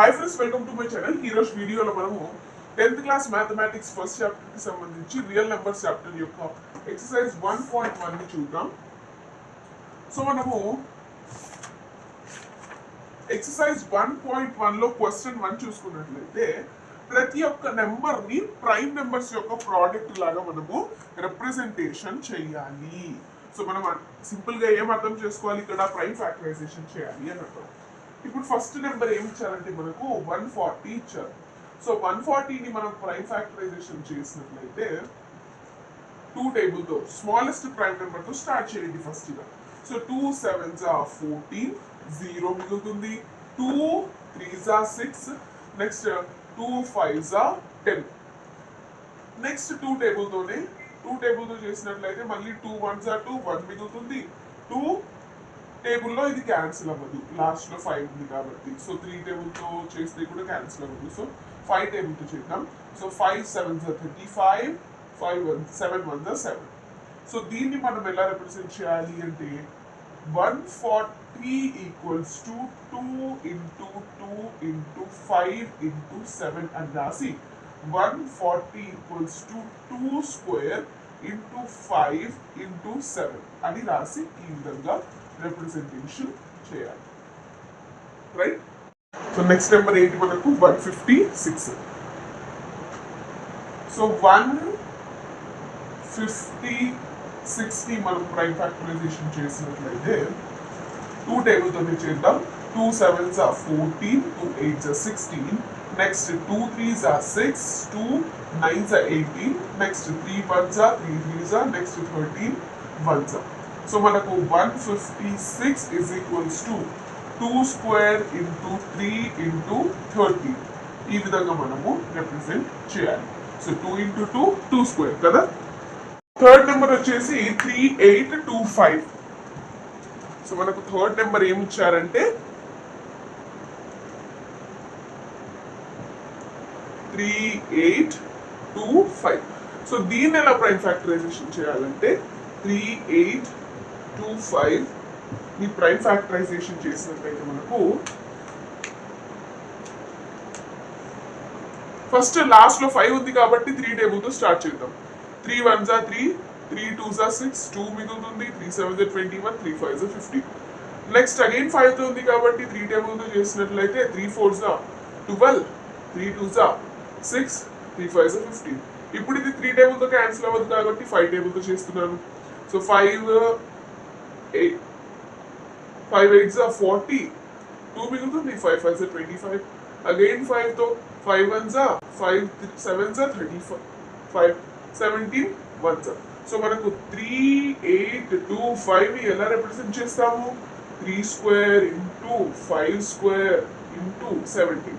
Hi friends, welcome to my channel. ఈ రోజు వీడియోలో మనము 10th class mathematics first chapter కి సంబంధించి రియల్ నెంబర్స్ చాప్టర్ యొక్క ఎక్సర్సైజ్ 1.1 ని చూద్దాం. సో మనము ఎక్సర్సైజ్ 1.1 లో క్వశ్చన్ 1 చూసుకున్నట్లయితే ప్రతి ఒక్క నెంబర్ ని ప్రైమ్ నెంబర్స్ యొక్క ప్రోడక్ట్ లాగా మనము రిప్రజెంటేషన్ చేయాలి. సో మనం సింపుల్ గా ఏం అర్థం చేసుకోవాలి, ఇక్కడ ప్రైమ్ ఫ్యాక్టరైజేషన్ చేయాలి అని అర్థం. ఇప్పుడు ఫస్ట్ నెంబర్ ఏమి ఇచ్చారంటే మనకు 140 ఇచ్చారు. సో 140ని మనం ప్రైమ్ ఫ్యాక్టరైజేషన్ చేసినట్లయితే 2 టేబుల్ తో స్మాలెస్ట్ ప్రైమ్ నెంబర్ తో స్టార్ట్ చేయండి ఫస్ట్ గా. సో 2 7s are 14, 0 మిగులుతుంది. 2 3s are 6, next 2 5s are 10. Next 2 table తో చేసినట్లయితే మళ్ళీ 2 1s are 2, 1 మిగులుతుంది. 2 టేబుల్లో ఇది క్యాన్సిల్ అవ్వదు, లాస్ట్ లో 5 ఉంది కాబట్టి. సో 3 టేబుల్ తో చేస్తే కూడా క్యాన్సిల్ అవ్వదు. సో 5 టేబుల్ తో చేద్దాం. So 5 7s are 35, 7 1s are 7. So దీన్ని మనం ఎలా రిప్రజెంట్ చేయాలి అంటే 140 equals to 2 into 2 into 5 into 7 అని రాసి 140 equals to 2 square into 5 into 7 అని రాసి ఈ విధంగా రిప్రజెంటేషన్ చేయాలి. రైట్. సో నెక్స్ట్ నెంబర్ ఏంటి మనకు 156. సో 156 ని మనం ప్రైమ్ ఫ్యాక్టరైజేషన్ చేసినట్లయితే 2 టేబుల్ తో చేద్దాం. 2 7s are 14, 2 8s are 16, next 2 3s are 6, 2 9s are 18, next 3 1s are 3 3s are, next 13 1s are. So మనకు 156 is equals to 2 square into 3 into 30 ఈ విధంగా మనము రిప్రజెంట్ చేయాలి. సో 2 ఇంటూ 2 2 స్క్వేర్ కదా. Third number వచ్చేసి 3825. So మనకు third number ఏమి ఇచ్చారంటే 3825. సో దీన్ని ఎలా ప్రైమ్ ఫ్యాక్టరైజేషన్ చేయాలంటే 3825 ని ప్రైమ్ ఫ్యాక్టరైజేషన్ చేసినట్లయితే మనకు ఫస్ట్ లాస్ట్ లో 5 ఉంది కాబట్టి 3 టేబుల్ తో స్టార్ట్ చేద్దాం. 3 1s are 3, 3 2s are 6, 2 మిగులుతుంది. 3 7s are 21, 3 5s are 50. Next again 5 తో ఉంది కాబట్టి 3 టేబుల్ తో చేసినట్లయితే 3 4s are 12, 3 2s are 6, 3 5s are 15. ఇప్పుడు ఇది 3 టేబుల్ తో క్యాన్సిల్ అవ్వదు కాబట్టి 5 టేబుల్ తో చేస్తున్నాను. సో 5 8s are 40, 2 మిగులుతుంది. 5 5s are 25, అగైన్ 5 తో 5 1s are 5, 7s are 35, 17 1s are. So మనకు 3825 ఎలా రిప్రజెంట్ చేస్తాము? 3 square into 5 square into 17.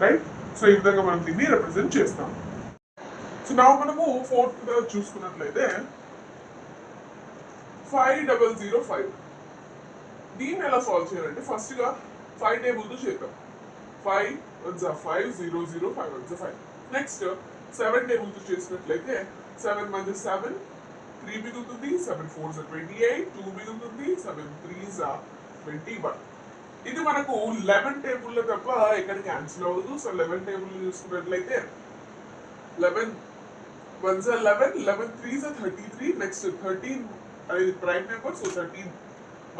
Right. So ఈ విధంగా మనం దీన్ని రిప్రజెంట్ చేస్తాము. సో నా మనము ఫోర్త్ చూసుకున్నట్లయితే 5005. దీన్ని ఎలా సాల్వ్ చేయాలంటే ఫస్ట్ గా 5 టేబుల్ తో చేద్దాం. 5 1s are 5, 0 0, 5 1s are 5. Next 7 table తో చేసినట్లయితే 7 1s are 7, 3 మిగులుతుంది. 7 4s are 28, 2 మిగులుతుంది. 7 3s are 21. ఇది మనకు 11 టేబుల్ తప్ప ఎక్కడ క్యాన్సిల్ అవ్వదు. సో 11 టేబుల్ చూసుకున్నట్లయితే 11 1s are 11, 11 3s are 33, next 13 అనేది prime number. So 13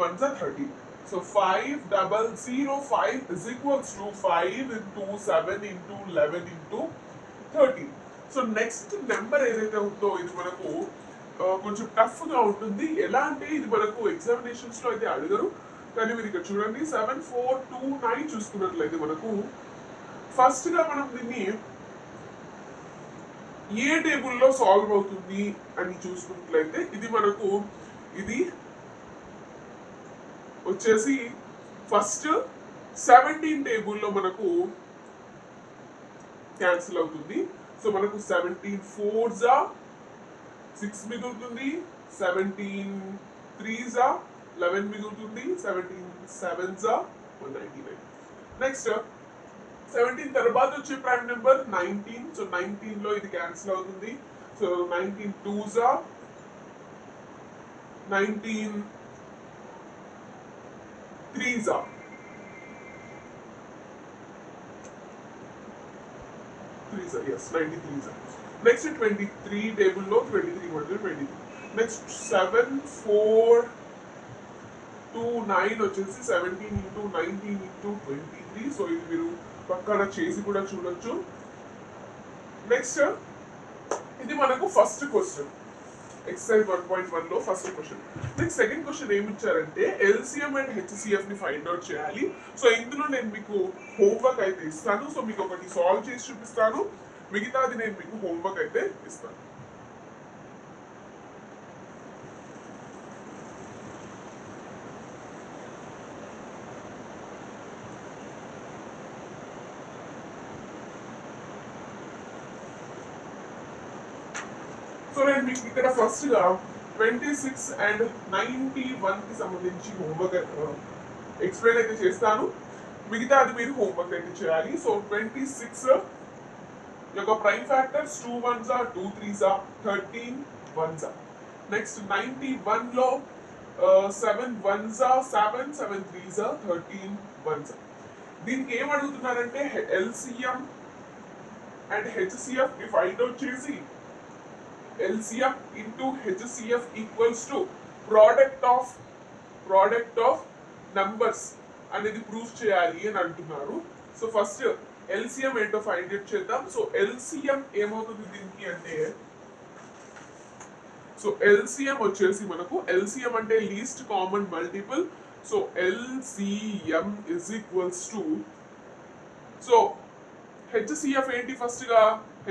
1s are 13. So 5005 is equals to 5 into 7 into 11 into 13. So next number ఏదైతే ఉందో ఇది మనకు కొంచెం టఫ్ గా ఉంటుంది. ఎలా అంటే ఇది మనకు ఎగ్జామినేషన్స్ లో అయితే అడగరు, కానీ మీరు ఇక్కడ చూడండి 7429 చూసుకున్నట్లయితే మనకు ఫస్ట్ గా మనం దీన్ని ఏ టేబుల్లో సాల్వ్ అవుతుంది అని చూసుకున్నట్లయితే ఇది మనకు ఇది వచ్చేసి ఫస్ట్ 17 టేబుల్లో మనకు క్యాన్సిల్ అవుతుంది. సో మనకు 17 4s are 6 మిగులుతుంది. 17 3s are 11 మిగులుతుంది. 17 7s are 199. నెక్స్ట్ 17 తర్వాత వచ్చే ప్రైమ్ నెంబర్ 19. సో 19 లో ఇది క్యాన్సిల్ అవుతుంది. So 19 2s are 19 3s are 3s are, yes, 93s are. Next 23 table లో 23 మొదలు 23. నెక్స్ట్ 7 4 2 9 వచ్చేసి 17 into 19 into 23. సో ఇది మీరు పక్కన చేసి కూడా చూడొచ్చు. నెక్స్ట్ ఇది మనకు ఫస్ట్ క్వశ్చన్, ఎక్సర్సైజ్ 1.1 లో first question. Next second question ఏమి ఇచ్చారంటే ఎల్సిఎం అండ్ హెచ్సిఎఫ్ ని ఫైండ్ అవుట్ చేయాలి. సో ఇందులో నేను మీకు హోంవర్క్ అయితే ఇస్తాను. సో మీకు ఒకటి సాల్వ్ చేసి చూపిస్తాను, మిగతాది నేను మీకు హోంవర్క్ అయితే ఇస్తాను. సో నేను మీకు ఇక్కడ ఫస్ట్ గా 26 అండ్ 91 కి సంబంధించి హోంవర్క్ ఎక్స్ప్లెయిన్ అయితే చేస్తాను, మిగతా అది మీరు హోంవర్క్ అయితే చేయాలి. సో 26 యొక్క prime factors 2 1s are 2 3s are 13 1s are. Next 91 లో 7 1s are 7 7 3s are 13 1s are. దీనికి ఏం అడుగుతున్నారంటే ఎల్సిఎం అండ్ హెచ్సిఎఫ్ ని ఫైండ్ అవుట్ చేసి LCM into HCF equals to product of numbers అనేది ప్రూఫ్ చేయాలి అని అంటున్నారు. సో ఫస్ట్ LCM ఏంటో ఫైండ్ అవుట్ చేద్దాం. సో LCM ఏమవుతుంది దీనికి అంటే, సో LCM వచ్చేసి మనకు LCM అంటే least common multiple. So LCM is equals to, so HCF ఏంటి ఫస్ట్ గా,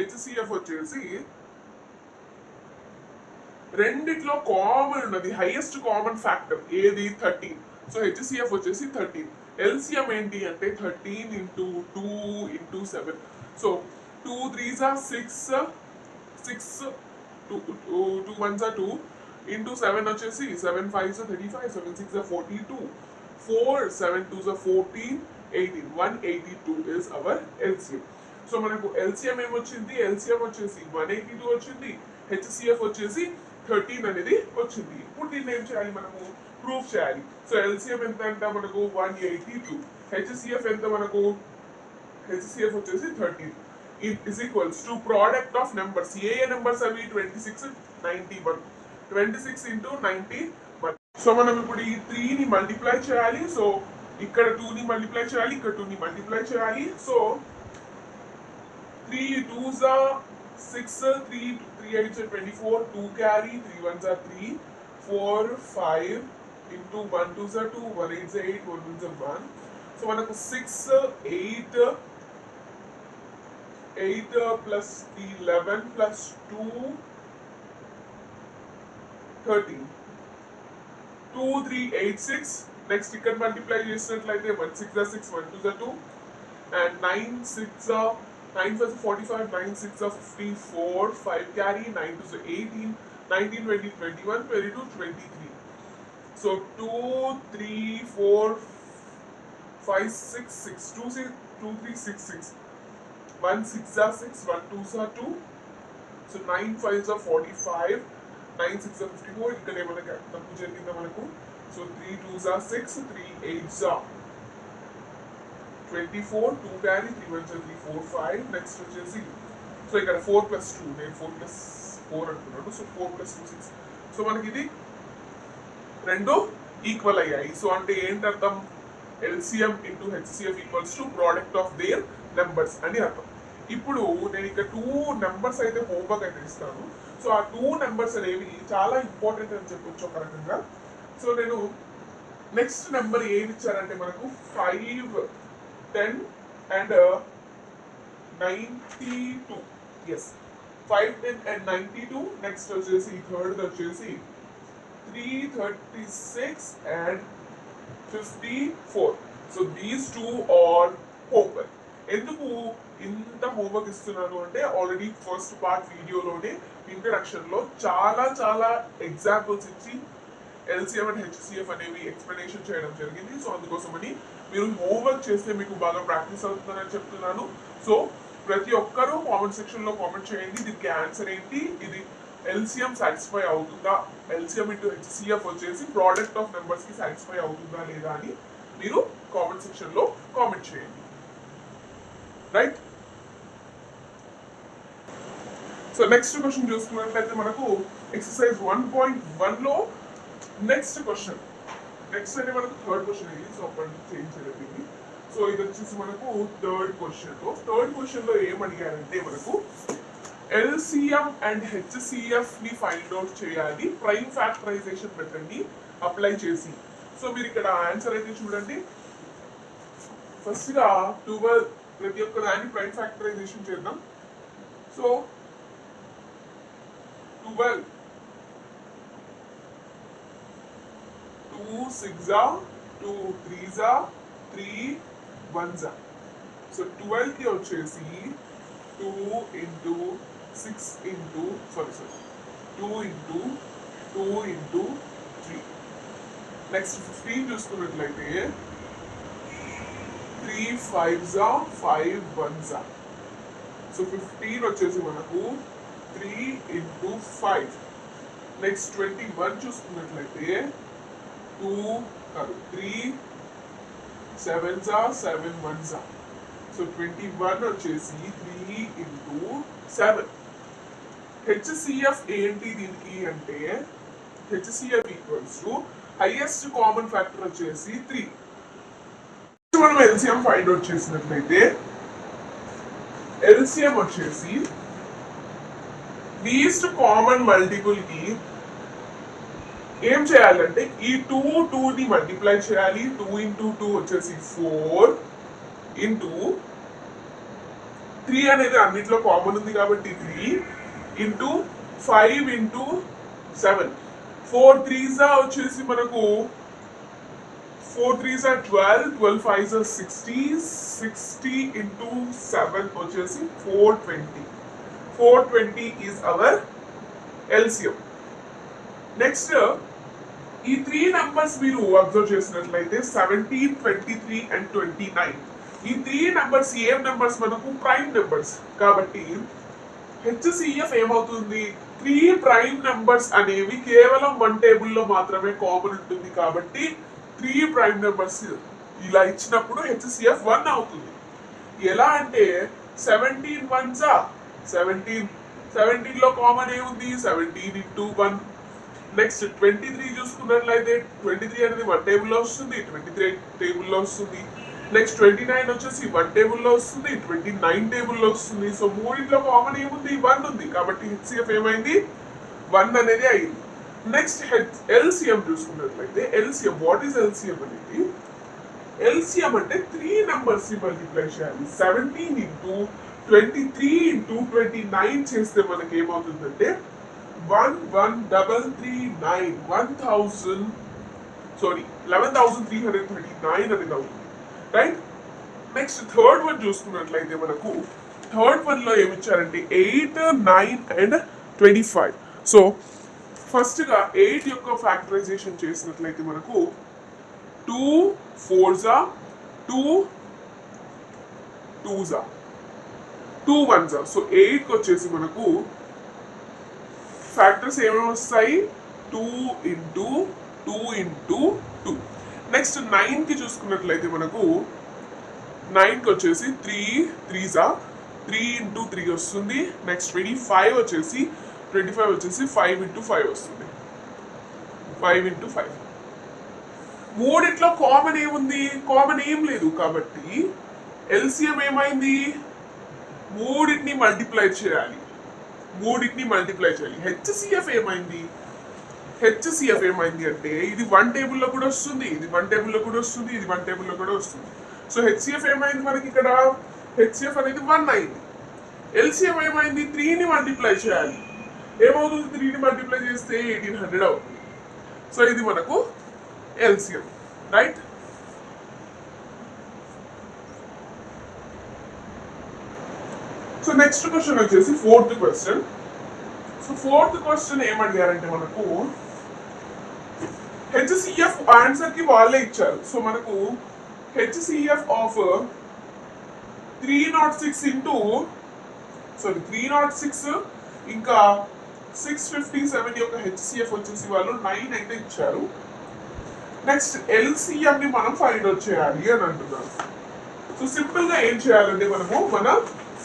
HCF వచ్చేసి రెండిట్లో కామన్ ఉన్నది, హైయెస్ట్ కామన్ ఫ్యాక్టర్ ఏది 13. సో హెచ్సిఎఫ్ వచ్చేసి 13. ఎల్సిఎం ఏంటి అంటే 13 into 2 into 7. So 2 3s are 6 6 2 1s are 2 into 7 వచ్చేసి 7 5s are 35 7 6s are 42 4 7 2s are 14 18 182 is our LCM. So మనకు LCM ఏమొచ్చింది, LCM వచ్చేసి 182 వచ్చింది, హెచ్సిఎఫ్ వచ్చేసి 13 అనేది వచ్చింది. ఇప్పుడు దీన్ని ఏం చేయాలి, మనము ప్రూఫ్ చేయాలి. సో ఎల్సిఎం ఎంత అంటే మనకు 182, హెచ్సిఎఫ్ ఎంత మనకు, హెచ్సిఎఫ్ వచ్చేసి 13. It is equals to product of numbers. A numbers అవి 26 91, 26 into 91. సో మనం ఇప్పుడు ఈ 3 ని మల్టిప్లై చేయాలి. సో ఇక్కడ 2 ని మల్టిప్లై చేయాలి, ఇక్కడ 2 ని మల్టిప్లై చేయాలి. So 3 2s are 6 3 8s are 24 2 carry 3 1s are 3 4 5 into 1 2s are 2 1 8s are 8 1 1s are 1. So మనకు 6 8 8 plus 11 plus 2 13 2 3 8 6. నెక్స్ట్ ఇక్కడ మల్టిప్లై చేసినట్లయితే 1 6 are 6 1 2s are 2 and 9 6 are 9 5 45 9 6 are 54 5 carry 9 2 are 18 19 20 21 22 23. So 2 3 4 5 6 6 2 6 2 3 6 6 1 6 are 6 1 2s are 2. So 9 5s are 45 9 6 are 54. ఇక్కడ ఏమైనా తప్పు జరిగిందా మనకు. So 3 2s are 6 3 8s are 24 2 carry 3 1s are 3 4 5. Next వచ్చేసి so ఇక్కడ 4 plus 2 నేను 4 plus 4 అంటున్నాను. So 4 plus 2 6. సో మనకి ఇది రెండు ఈక్వల్ అయ్యాయి. సో అంటే ఏంటి అర్థం, LCM into HCF equals to product of their numbers అని అర్థం. ఇప్పుడు నేను ఇక్కడ 2 నెంబర్స్ అయితే హోంవర్క్ అయితే ఇస్తాను. సో ఆ 2 నెంబర్స్ అనేవి చాలా ఇంపార్టెంట్ అని చెప్పొచ్చు ఒక రకంగా. సో నేను నెక్స్ట్ నెంబర్ ఏమి ఇచ్చారంటే మనకు 5 10 and 92. Yes 5 10 and 92. నెక్స్ట్ వచ్చేసి థర్డ్ వచ్చేసి 336 and 54. So these 2 are homework. ఎందుకు ఇంత హోంవర్క్ ఇస్తున్నాను అంటే ఆల్రెడీ ఫస్ట్ పార్ట్ వీడియోలోనే ఇంట్రడక్షన్ లో చాలా ఎగ్జాంపుల్స్ ఇచ్చి LCM అండ్ HCF అనేవి ఎక్స్ప్లెనేషన్ చేయడం జరిగింది. సో అందుకోసమని మీరు హోంవర్క్ చేస్తే మీకు బాగా ప్రాక్టీస్ అవుతుందని చెప్తున్నాను. సో ప్రతి ఒక్కరూ కామెంట్ సెక్షన్ లో కామెంట్ చేయండి దీనికి ఆన్సర్ ఏంటి, ఇది LCM సాటిస్ఫై అవుతుందా, LCM into HCF వచ్చేసి ప్రోడక్ట్ ఆఫ్ నెంబర్స్ కి సాటిస్ఫై అవుతుందా లేదా అని మీరు కామెంట్ సెక్షన్ లో కామెంట్ చేయండి. రైట్. సో నెక్స్ట్ క్వశ్చన్ చూసుకున్నట్లయితే మనకు ఎక్సర్సైజ్ 1.1 లో నెక్స్ట్ క్వశ్చన్ నెక్స్ట్ అంటే మనకు థర్డ్ క్వశ్చన్ ఇది. సో అప్పటి నుంచి చేంజ్ చేయలేదు. సో ఇది వచ్చేసి మనకు థర్డ్ క్వశ్చన్ లో ఏం అడిగారంటే మనకు LCM అండ్ HCF ని ఫైండ్ అవుట్ చేయాలి ప్రైమ్ ఫ్యాక్టరైజేషన్ మెథడ్ ని అప్లై చేసి. సో మీరు ఇక్కడ ఆన్సర్ అయితే చూడండి. ఫస్ట్ గా 12 ప్రతి ఒక్క దాన్ని ప్రైమ్ ఫ్యాక్టరైజేషన్ చేద్దాం. సో 12 2 6 2 3 3 1 సో 12 కి వచ్చేసి 2 into 6 into 2 into 2 into 3. Next 15 చూసుకున్నట్లయితే 3 5 5 1 సో 15 వచ్చేసి మనకు 3 into 5. నెక్స్ట్ 21 చూసుకున్నట్లయితే 3 7 7 1 సో 21 వచ్చేసి 3 into 7. HCF ఏంటి దీనికి అంటే HCF equals to highest common factor వచ్చేసి 3. మనం LCM ఫైండ్ అవుట్ చేసినట్లయితే LCM వచ్చేసి లీస్ట్ కామన్ మల్టిపుల్ కి ఏం చేయాలంటే ఈ 2 ని మల్టిప్లై చేయాలి. 2 into 2 వచ్చేసి 4 into 3 అనేది అన్నిట్లో కామన్ ఉంది కాబట్టి 3 into 5 into 7. 4 3s వచ్చేసి మనకు 4 3s 12, 12 5s 60, 60 into 7 వచ్చేసి 420. 420 is our LCM. నెక్స్ట్ ఈ 3 నంబర్స్ మీరు అబ్జర్వ్ చేసినట్లయితే 17, 23 and 29. ఈ 3 నంబర్స్ ఏం నంబర్స్ మనకు ప్రైమ్ నంబర్స్ కాబట్టి HCF ఏమవుతుంది 3 ప్రైమ్ నంబర్స్ అనేవి కేవలం 1 టేబుల్లో మాత్రమే కామన్ ఉంటుంది కాబట్టి 3 ప్రైమ్ నంబర్స్ ఇలా ఇచ్చినప్పుడు HCF 1 అవుతుంది. ఎలా అంటే 17 1s 17 లో కామన్ ఏముంది 17 into 1. నెక్స్ట్ 23 చూసుకున్నట్లయితే 23 అనేది 1 టేబుల్లో వస్తుంది, 23 టేబుల్లో వస్తుంది. నెక్స్ట్ 29 వచ్చేసి 1 టేబుల్లో వస్తుంది, 29 టేబుల్లో వస్తుంది. సో మూడింట్లో కామన్ ఏముంది 1 ఉంది కాబట్టి HCF ఏమైంది 1 అనేది అయింది. నెక్స్ట్ LCM చూసుకున్నట్లయితే LCM వాట్ ఈస్ LCM అనేది LCM అంటే 3 నంబర్స్ ని మల్టిప్లై చేయాలి. 17 into 23 into 29 చేస్తే మనకి ఏమవుతుందంటే 11,339 11,339 అనేది అవుతుంది. రైట్. నెక్స్ట్ థర్డ్ వన్ చూసుకున్నట్లయితే మనకు థర్డ్ వన్ లో ఏమి ఇచ్చారంటే 8, 9 and 25. సో ఫస్ట్ గా 8 యొక్క ఫ్యాక్టరైజేషన్ చేసినట్లయితే మనకు 2 4s 2 2s 2 1s. సో 8 కి వచ్చేసి మనకు ఫ్యాక్టర్స్ ఏమేమి వస్తాయి 2 into 2 into 2. నెక్స్ట్ 9 కి చూసుకున్నట్లయితే మనకు 9 కి వచ్చేసి 3 3s 3 into 3 వస్తుంది. నెక్స్ట్ 25 వచ్చేసి 5 into 5 వస్తుంది. 5 into 5. మూడిట్లో కామన్ ఏముంది కామన్ ఏం లేదు కాబట్టి LCM ఏమైంది మూడింటిని మల్టిప్లై చేయాలి. HCF ఏమైంది అంటే ఇది 1 టేబుల్లో కూడా వస్తుంది, ఇది 1 టేబుల్లో కూడా వస్తుంది, ఇది 1 టేబుల్లో కూడా వస్తుంది. సో HCF ఏమైంది మనకి ఇక్కడ HCF అనేది 1 అయింది. LCM ఏమైంది 3 ని మల్టిప్లై చేయాలి. ఏమవుతుంది 3 ని మల్టిప్లై చేస్తే 1800 అవుతుంది. సో ఇది మనకు LCM. Right. So next question వచ్చేసి fourth question. So fourth question ఏమడిగారంటే మనకు HCF ఆన్సర్ కి వాళ్ళే ఇచ్చారు. సో మనకు HCF ఆఫ్ 306 ఇంకా 657 యొక్క HCF వచ్చేసి వాళ్ళు 9 అయితే ఇచ్చారు. నెక్స్ట్ LCM ని మనం ఫైండ్ అవుట్ చేయాలి అని అంటున్నారు. సో సింపుల్ గా ఏం చేయాలంటే మనము మన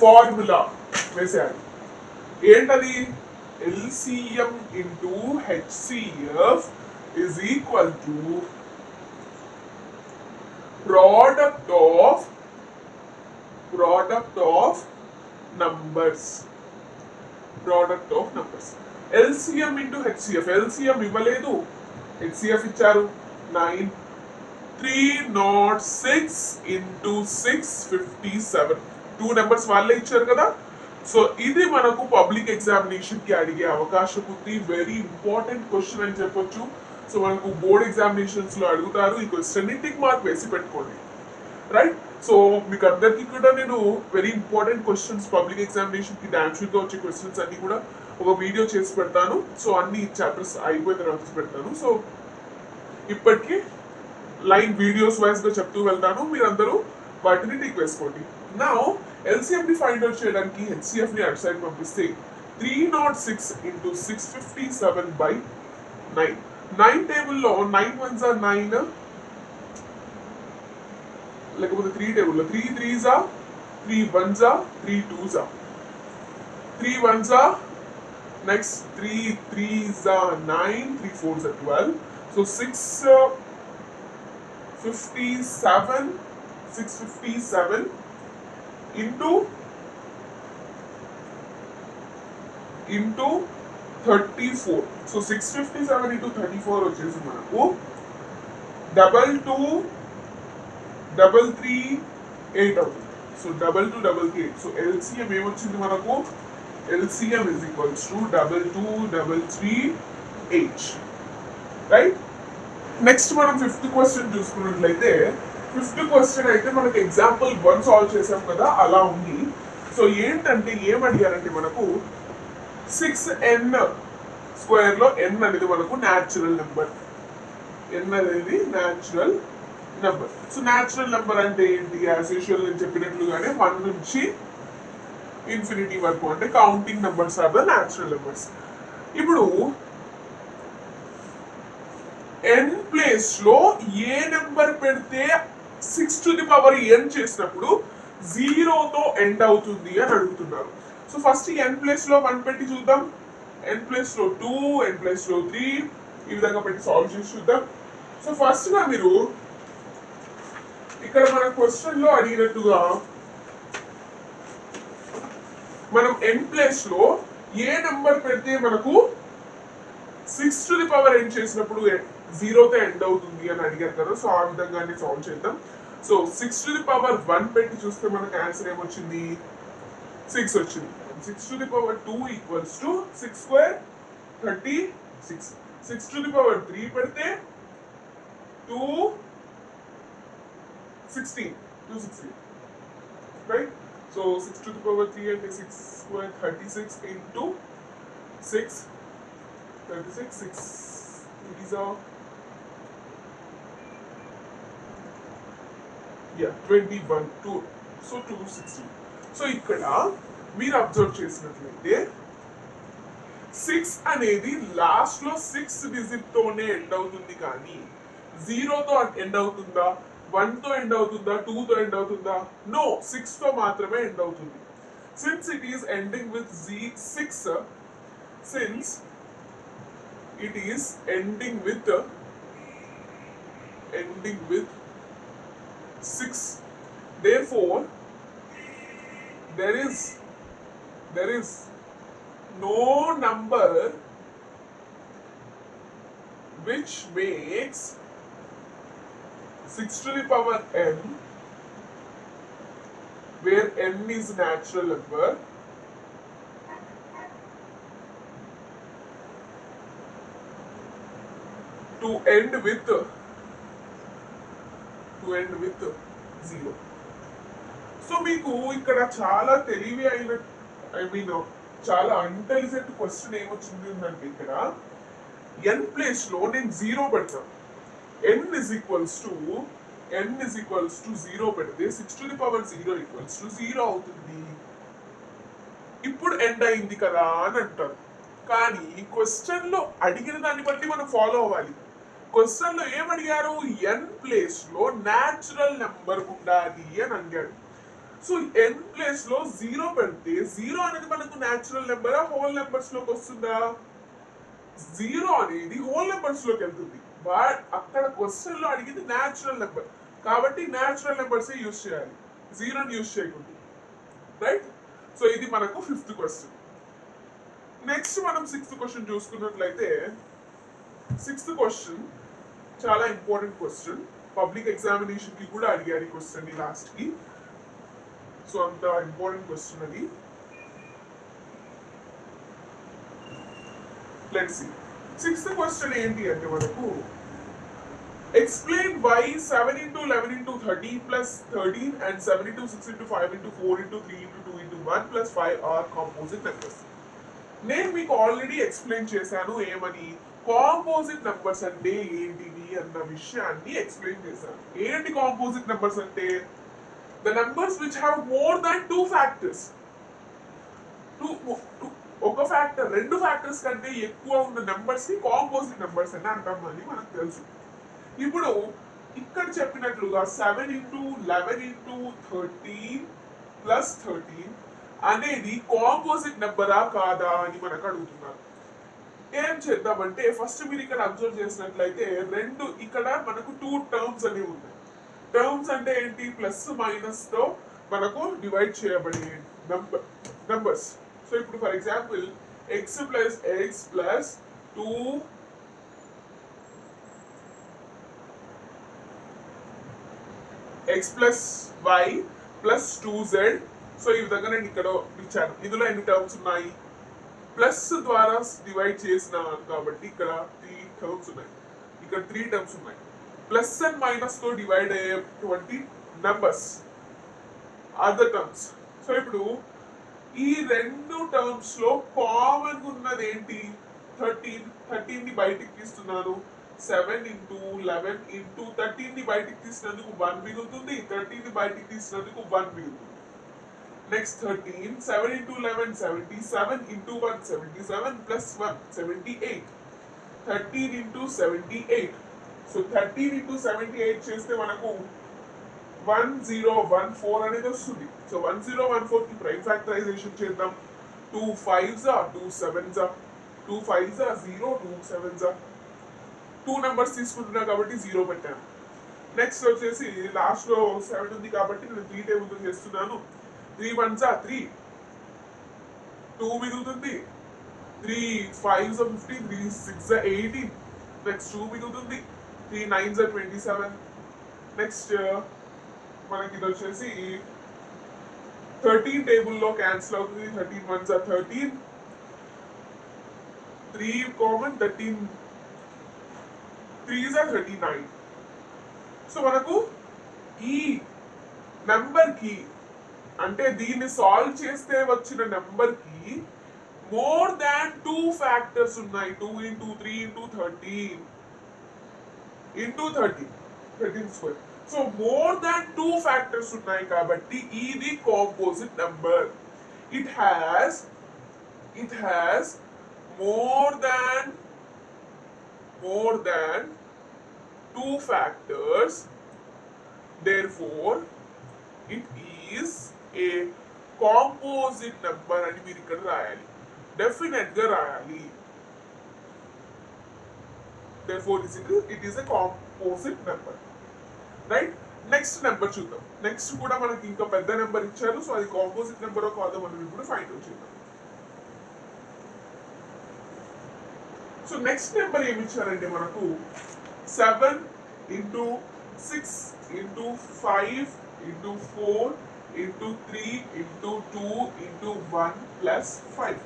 ఫార్ములా వేసేయాలి. ఏంటది LCM into HCF is equal to product of numbers. LCM into HCF. LCM ఇవ్వలేదు, HCF ఇచ్చారు 9. 306 into 657. 2 నెంబర్స్ వాళ్ళే ఇచ్చారు కదా. సో ఇది మనకు పబ్లిక్ ఎగ్జామినేషన్ కి అడిగే అవకాశం ఉంది. వెరీ ఇంపార్టెంట్ క్వశ్చన్ అని చెప్పొచ్చు. సో మనకు బోర్డ్ ఎగ్జామినేషన్స్ లో అడుగుతారు. ఈ క్వశ్చన్ టిక్ మార్క్ వేసి పెట్టుకోండి, రైట్. సో మీకు అందరికీ కూడా నేను very important questions public examination కి డామ్ షూట్ గా వచ్చే క్వశ్చన్స్ అన్ని కూడా ఒక వీడియో చేసి పెడతాను. సో అన్ని చాప్టర్స్ అయిపోయిన తర్వాత పెడతాను. సో ఇప్పటికీ లైన్ వీడియోస్ వైజ్ గా చెప్తూ వెళ్తాను, మీరందరూ వాటిని టిక్ వేసుకోండి. నా LCM ని ఫైండ్ అవుట్ చేయడానికి HCF ని అటు సైడ్ పంపిస్తే 306 into 657 by 9. 9 టేబుల్లో 9 1s are 9, లేకపోతే 3 టేబుల్లో 3 3s are 3 1s are 3 2s are 3 1s are next 3 3s are 9, 3 4s are 12. So 657 into 34. So 657 into 34 వచ్చేసి మనకు 2233 అవుతుంది. సో 2233. సో LCM ఏమొచ్చింది మనకు? LCM is equals to 22338, right. Next మనం 5th క్వశ్చన్ చూసుకున్నట్లయితే 5th క్వశ్చన్ అయితే మనకు ఎగ్జాంపుల్ 1 సాల్వ్ చేసాం కదా, అలా ఉంది. సో ఏంటంటే ఏమడిగారంటే మనకు 6n స్క్వేర్ లో n అనేది మనకు న్యాచురల్ నెంబర్. n అనేది natural number. So natural number అంటే ఏంటి? యాజ్ యూజువల్ నేను చెప్పినట్లుగానే 1 నుంచి ఇన్ఫినిటీ వరకు అంటే counting numbers are the natural numbers. ఇప్పుడు n ప్లేస్ లో ఏ నెంబర్ పెడితే 6 to the power n చేసినప్పుడు 0 తో ఎండ్ అవుతుంది అని అడుగుతున్నారు. సో ఫస్ట్ n ప్లేస్ లో 1 పెట్టి చూద్దాం, n ప్లేస్ లో 2, n ప్లేస్ లో 3, ఈ విధంగా పెట్టి సాల్వ్ చేసి చూద్దాం. సో ఫస్ట్ గా మీరు ఇక్కడ మన క్వశ్చన్ లో అడిగినట్టుగా మనం n ప్లేస్ లో ఏ నెంబర్ పెడితే మనకు 6 to the power n చేసినప్పుడు 0 తో ఎండ్ అవుతుంది అని అడిగారు కదా. సో ఆ విధంగానే సాల్వ్ చేద్దాం. సో 6 to the power 1 పెట్టి చూస్తే మనకు ఆన్సర్ ఏమొచ్చింది? 6 వచ్చింది. 6 to the power 2 equals to 6 square 36. 6 to the power 3 పెడితే 216, right. So 6 to the power 3 అంటే 6 square 36 into 6 36 6 it is a 21 2, so 260. So ఇక్కడ మీరు అబ్జర్వ్ చేసినట్లయితే 6 అనేది లాస్ట్ లో 6 డిజిట్ తోనే ఎండ్ అవుతుంది, కానీ 0 తో ఎండ్ అవుతుందా, 1 తో ఎండ్ అవుతుందా, 2 తో ఎండ్ అవుతుందా? నో, 6 తో మాత్రమే ఎండ్ అవుతుంది. Since it is ending with 6, since it is ending with 6, therefore there is no number which makes 6 to the power n where n is natural number to end with 0. So మీకు ఇక్కడ చాలా తెలివి అయిన చాలా intelligent question ఏమొచ్చింది అంటే ఇక్కడ n place లో నేను 0 పెడతాను. n is equals to 0 పెడితే 6 to the power 0 equals to 0 అవుతుంది. ఇప్పుడు ఎండ్ అయింది కదా అని అంటారు. కానీ క్వశ్చన్ లో అడిగిన దాన్ని బట్టి మనం ఫాలో అవ్వాలి. క్వశ్చన్ లో ఏమడిగారు? n ప్లేస్ లో న్యాచురల్ నెంబర్ ఉండాలి అని అడిగాడు. సో n ప్లేస్ లో 0 పెడితే 0 అనేది మనకు న్యాచురల్ నెంబర్ హోల్ నెంబర్స్ లోకి వస్తుందా? 0 అనేది హోల్ నెంబర్స్ లోకి వెళ్తుంది, బట్ అక్కడ క్వశ్చన్ లో అడిగింది న్యాచురల్ నెంబర్ కాబట్టి న్యాచురల్ నెంబర్స్ యూజ్ చేయాలి, 0ని యూజ్ చేయకూడదు, రైట్? సో ఇది మనకు 5th క్వశ్చన్. నెక్స్ట్ మనం 6th క్వశ్చన్ చూసుకున్నట్లయితే 6th క్వశ్చన్ చాలా ఇంపార్టెంట్ క్వశ్చన్, పబ్లిక్ ఎగ్జామినేషన్ కి కూడా అడిగారు ఈ క్వశ్చన్ ని లాస్ట్ కి. సో అంత ఇంపార్టెంట్ క్వశ్చన్ అది. లెట్స్ సీ 6th క్వశ్చన్ ఏంటి అంటే మనకు explain why 7 into 11 into 30 plus 13 and 7 into 6 into 5 into 4 into 3 into 2 into 1 plus 5 are composite numbers. నేను మీకు ఆల్రెడీ ఎక్స్ప్లెయిన్ చేశాను ఏమని, కాంపోజిట్ నెంబర్స్ అంటే ఏంటివి అన్న విషయాన్ని ఎక్స్ప్లెయిన్ చేశాను. ఏంటి కాంపోజిట్ నెంబర్స్ అంటే? The numbers which have more than 2 factors. ఒక ఫ్యాక్టర్, 2 ఫ్యాక్టర్స్ కంటే ఎక్కువ ఉన్న నెంబర్స్ ని కాంపోజిట్ నెంబర్స్ అని అంటామని మనకు తెలుసు. ఇప్పుడు ఇక్కడ చెప్పినట్లుగా 7 into 11 into 13 plus 13 అనేది కాంపోజిట్ నెంబరా కాదా అని మనకు అడుగుతున్నారు. ఏం చేద్దామంటే ఫస్ట్ మీరు ఇక్కడ అబ్జర్వ్ చేసినట్లయితే ఇక్కడ మనకు 2 టర్మ్స్ అనేవి ఉన్నాయి. టర్మ్స్ అంటే ఏంటి? ప్లస్ మైనస్ తో మనకు డివైడ్ చేయబడే నంబర్స్. సో ఇప్పుడు for example x plus x plus 2 x plus y plus 2z. So ఈ విధంగా నేను ఇక్కడ ఇచ్చాను. ఇందులో ఎన్ని టర్మ్స్ ఉన్నాయి? ప్లస్ ద్వారా డివైడ్ చేసిన కాబట్టి ఇక్కడ 3 టర్మ్స్ ఉన్నాయి, ఇక్కడ 3 టర్మ్స్ ఉన్నాయి. ప్లస్ అండ్ మైనస్ తో డివైడ్ అయ్యేటువంటి numbers are the terms. So ఇప్పుడు ఈ 2 టర్మ్స్ లో కామన్ ఉన్నది ఏంటి? 13 ని బయటికి తీస్తున్నాను. 7 into 11 into 13 ని బయటికి తీసినందుకు 1 మిగులుతుంది, 13 ని బయటికి తీసినందుకు 1 మిగులుతుంది. Next 13, 7 into 11 77 into 1 77 plus 1 78, 13 into 78. So 13 into 78 చేస్తే మనకు 1014 అనేది వస్తుంది. సో 1014 కి ప్రైమ్ ఫ్యాక్టరైజేషన్ చేద్దాం. 2 5s are 2 7s are 2 5s are 0 2 7s are 2 numbers తీసుకుంటున్నా కాబట్టి 0 పెట్టాను. నెక్స్ట్ వచ్చేసి లాస్ట్ లో 7 ఉంది కాబట్టి నేను 3 టేబుల్ చేస్తున్నాను. 3 1s are 3, 2 మిగులుతుంది. 3 5s are 15, 3 6s are 18. Next 2 మిగులుతుంది. 3 9s are 27. నెక్స్ట్ మనకి ఇది వచ్చేసి 13 టేబుల్లో క్యాన్సిల్ అవుతుంది. 13 1s are 13, 3 common, 13 3s are 39. So మనకు ఈ నెంబర్ కి అంటే దీన్ని సాల్వ్ చేస్తే వచ్చిన నెంబర్ కి మోర్ దాన్ 2 ఫ్యాక్టర్స్ ఉన్నాయి. 2 into 3 into 13 into 13 square. So more than 2 factors ఉన్నాయి కాబట్టి ఇది composite number. It has more than 2 factors, therefore it is a composite number అని మీరు ఇక్కడ రాయాలి, డెఫినెట్ గా రాయాలి. therefore it is a composite number, right? Next number చూద్దాం. నెక్స్ట్ కూడా మనకి ఇంకా పెద్ద నెంబర్ ఇచ్చారు. సో అది కాంపోజిట్ నెంబర్ కాదో మనం ఇప్పుడు ఫైండ్ అవుట్ చేద్దాం. సో నెక్స్ట్ నెంబర్ ఏమి ఇచ్చారంటే మనకు 7 into 6 into 5 into 4 into 3 into 2 into 1 plus 5.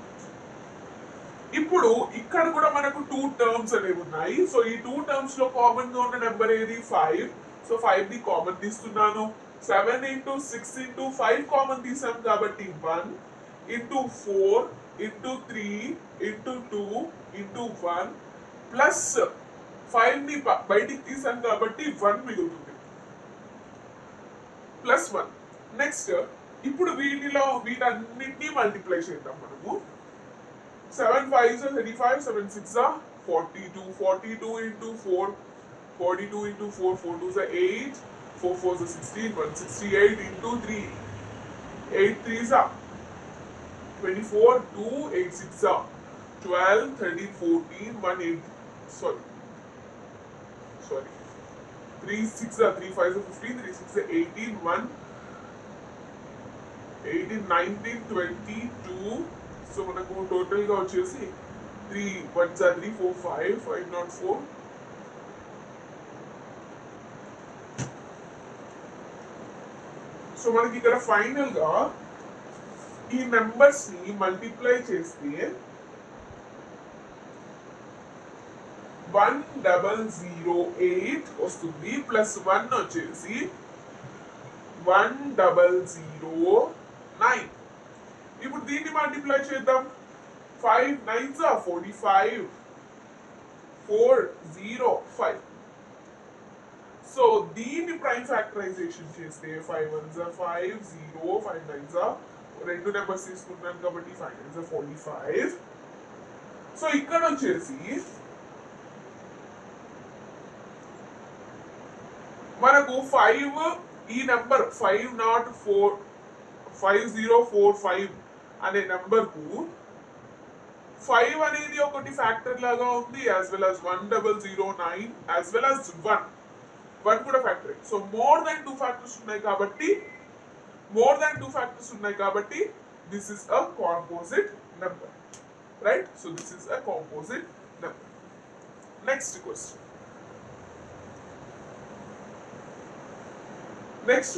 ఇప్పుడు ఇక్కడ కూడా మనకు 2 టర్మ్స్ అనేవి ఉన్నాయి. సో ఈ 2 టర్మ్స్ లో కామన్ గా ఉన్న నెంబర్ ఏది? 5. సో 5 ని కామన్ తీస్తున్నాను. 7 into 6 into 5 కామన్ తీసాం కాబట్టి 1 into 4 into 3 into 2 into 1 plus 5 ని బయటికి తీసాం కాబట్టి 1 మిగులుతుంది, ప్లస్ 1. నెక్స్ట్ ఇప్పుడు వీటన్నిటిని మల్టిప్లై చేద్దాం మనము. 7 5s are 35, 7 6s are 42, 42 into 4 into 4, 4 2s are 8, 4 4s are 16, 168 into 3, 8 3s are 24, 2, 8 6 are 12, 13, 14, 1 8, sorry 3 6 are 3 5 are 15, 3 6 are 18, 1 18, 19, 22. So మనకు టోటల్గా వచ్చేసి 3 1s are 3 4 5 5 not 4. సో మనకి ఇక్కడ ఫైనల్ గా ఈ నెంబర్స్ ని మల్టిప్లై చేస్తే 1008 వస్తుంది ప్లస్ 1 వచ్చేసి 1009. ఇప్పుడు దీన్ని మల్టిప్లై చేద్దాం. 5 9s are 45, 405. సో దీన్ని ప్రైమ్ ఫ్యాక్టరైజేషన్ చేస్తే 5 1s are 5 0 5 9s are రెండు నెంబర్స్ తీసుకుంటున్నాను కాబట్టి 5 9s are 45. సో ఇక్కడ వచ్చేసి మనకు 5 ఈ నెంబర్ 5045 అనే నెంబర్ కు 5 అనేది ఒకటి ఫ్యాక్టర్ లాగా ఉంది, as well as 1009 as well as 1 కూడా factor. So more than 2 factors ఉన్నాయి కాబట్టి this is a composite number, right? So this is a composite number. Next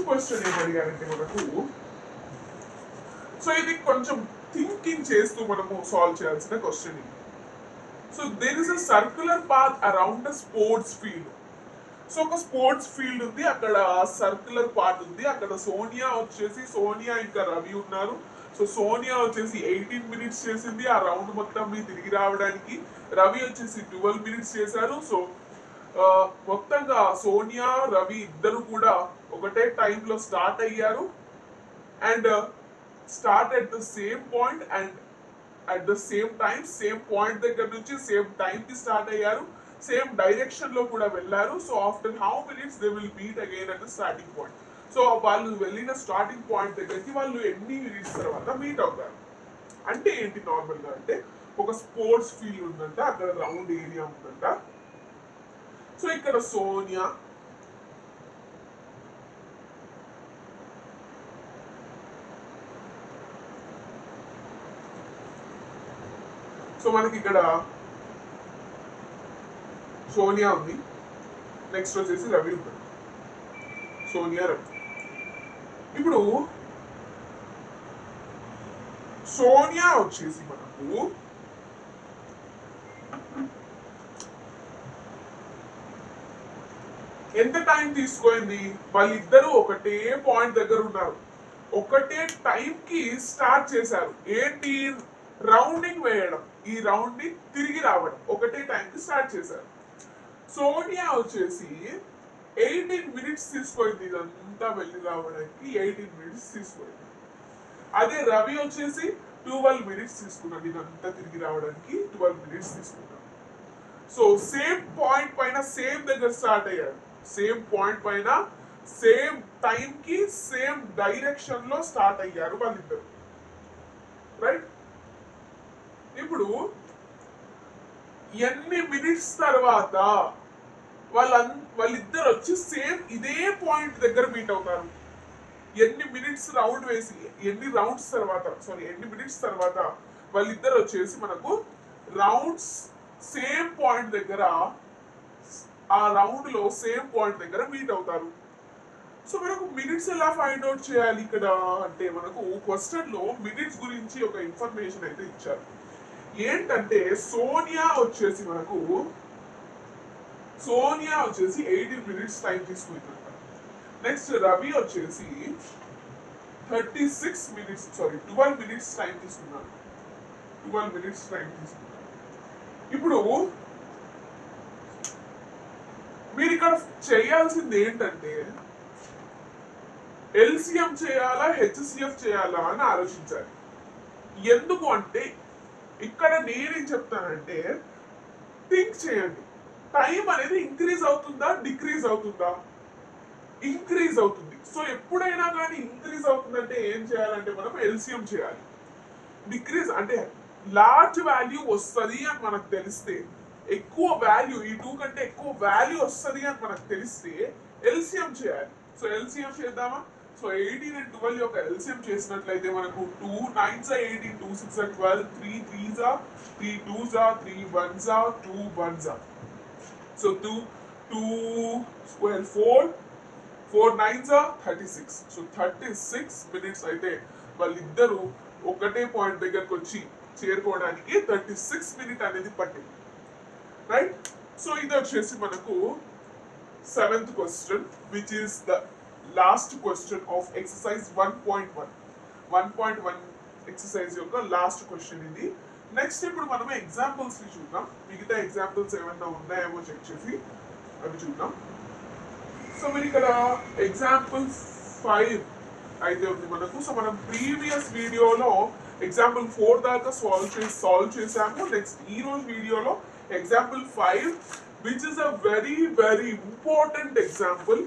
question ఏం అడిగారంటే మనకు, సో ఇది కొంచెం థింకింగ్ చేస్తూ మనము సాల్వ్ చేయాల్సిన క్వశ్చన్ ఇది. So there is a circular path around the sports field. So ఒక స్పోర్ట్స్ ఫీల్డ్ ఉంది, అక్కడ సర్క్యులర్ పాత్ ఉంది. అక్కడ సోనియా ఇంకా రవి ఉన్నారు. సో సోనియా వచ్చేసి 18 minutes చేసింది ఆ రౌండ్ మొత్తం తిరిగి రావడానికి. రవి వచ్చేసి 12 minutes చేశారు. సో మొత్తంగా సోనియా రవి ఇద్దరు కూడా ఒకటే టైంలో స్టార్ట్ అయ్యారు and start at the same point and at the same time same point దగ్గర నుంచి సేమ్ టైం కి స్టార్ట్ అయ్యారు, సేమ్ డైరెక్షన్ లో కూడా వెళ్ళారు. So after how minutes they will meet again at the starting point. So వాళ్ళు వెళ్ళిన starting point దగ్గరికి వాళ్ళు ఎన్ని మినిట్స్ తర్వాత మీట్ అవుతారు అంటే ఏంటి? నార్మల్ గా అంటే ఒక స్పోర్ట్స్ ఫీల్డ్ ఉందంట, అక్కడ రౌండ్ ఏరియా ఉందంట. సో ఇక్కడ సోనియా మనకి ఇక్కడ సోనియా ఉంది, నెక్స్ట్ వచ్చేసి రవి ఉంటుంది. సోనియా రవి. ఇప్పుడు సోనియా వచ్చేసి మనకు ఎంత టైం తీసుకోయింది? వాళ్ళిద్దరూ ఒకటే పాయింట్ దగ్గర ఉన్నారు, ఒకటే టైం కి స్టార్ట్ చేశారు. ఏంటి? రౌండింగ్ వేయడం, ఈ రౌండ్ ని తిరిగి రావడం, ఒకటే టైం కి స్టార్ట్ చేశారు. సోనియా వచ్చేసి 18 minutes తీసుకోయింది ఇదంతా వెళ్ళి రావడానికి, 18 minutes తీసుకోయింది. అదే రవి వచ్చేసి 12 minutes తీసుకున్నాడు ఇదంతా తిరిగి రావడానికి, 12 minutes తీసుకున్నాడు. సో సేమ్ పాయింట్ పైన సేమ్ దగ్గర స్టార్ట్ అయ్యాడు, సేమ్ పాయింట్ పైన సేమ్ టైం కి సేమ్ డైరెక్షన్ లో స్టార్ట్ అయ్యారు వాళ్ళిద్దరు, రైట్? ఇప్పుడు ఎన్ని మినిట్స్ తర్వాత వాళ్ళిద్దరు వచ్చి సేమ్ ఇదే పాయింట్ దగ్గర మీట్ అవుతారు? ఎన్ని మినిట్స్ రౌండ్ వేసి ఎన్ని మినిట్స్ తర్వాత వాళ్ళిద్దరు వచ్చేసి మనకు రౌండ్స్ సేమ్ పాయింట్ దగ్గర, ఆ రౌండ్ లో సేమ్ పాయింట్ దగ్గర మీట్ అవుతారు. సో మనకు మినిట్స్ ఎలా ఫైండ్ అవుట్ చేయాలి ఇక్కడ అంటే, మనకు క్వశ్చన్ లో మినిట్స్ గురించి ఒక ఇన్ఫర్మేషన్ అయితే ఇచ్చారు. ఏంటంటే సోనియా వచ్చేసి 18 minutes టైం తీసుకుంటారు. నెక్స్ట్ రవి వచ్చేసి 12 minutes టైం తీసుకున్నారు. ఇప్పుడు మీరు ఇక్కడ చేయాల్సింది ఏంటంటే ఎల్సిఎం చేయాలా హెచ్సిఎఫ్ చేయాలా అని ఆలోచించాలి. ఎందుకు అంటే ఇక్కడ నేనేం చెప్తానంటే థింక్ చేయండి, టైం అనేది ఇంక్రీజ్ అవుతుందా డిక్రీజ్ అవుతుందా? ఇంక్రీజ్ అవుతుంది. సో ఎప్పుడైనా కానీ ఇంక్రీజ్ అవుతుందంటే ఏం చేయాలంటే మనం ఎల్సిఎం చేయాలి. డిక్రీజ్ అంటే లార్జ్ వాల్యూ వస్తుంది అని మనకు తెలిస్తే, ఎక్కువ వాల్యూ ఈ 2 కంటే ఎక్కువ వాల్యూ వస్తుంది అని మనకు తెలిస్తే ఎల్సిఎం చేయాలి. సో ఎల్సిఎం చేద్దామా? సో 18 and 12 యొక్క ఎల్సిఎం చేసినట్లయితే మనకు 2 9s are 18, 2 6 are 12, 3 3s are 3 2s are 3 1s are 2 1s are. So 2 square 4 4 9s are 36. So 36 minutes అయితే వాళ్ళిద్దరూ ఒకటే పాయింట్ దగ్గరకు వచ్చి చేరుకోవడానికి 36 minutes అనేది పట్టింది, రైట్? సో ఇది వచ్చేసి మనకు 7th question, which is the last question of exercise 1.1. 1.1 exercise యొక్క లాస్ట్ క్వశ్చన్ ఇది. నెక్స్ట్ ఇప్పుడు మనం ఎగ్జాంపుల్స్ ని చూద్దాం. మిగతా ఎగ్జాంపుల్స్ ఏమైనా ఉన్నాయేమో చెక్ చేసి అవి చూద్దాం. సో మీరు ఇక్కడ ఎగ్జాంపుల్ 5 అయితే ఉంది మనకు. సో మనం ప్రీవియస్ వీడియోలో ఎగ్జాంపుల్ 4 దాకా సాల్వ్ చేసాము. నెక్స్ట్ ఈ రోజు వీడియోలో example 5, which is a very important example.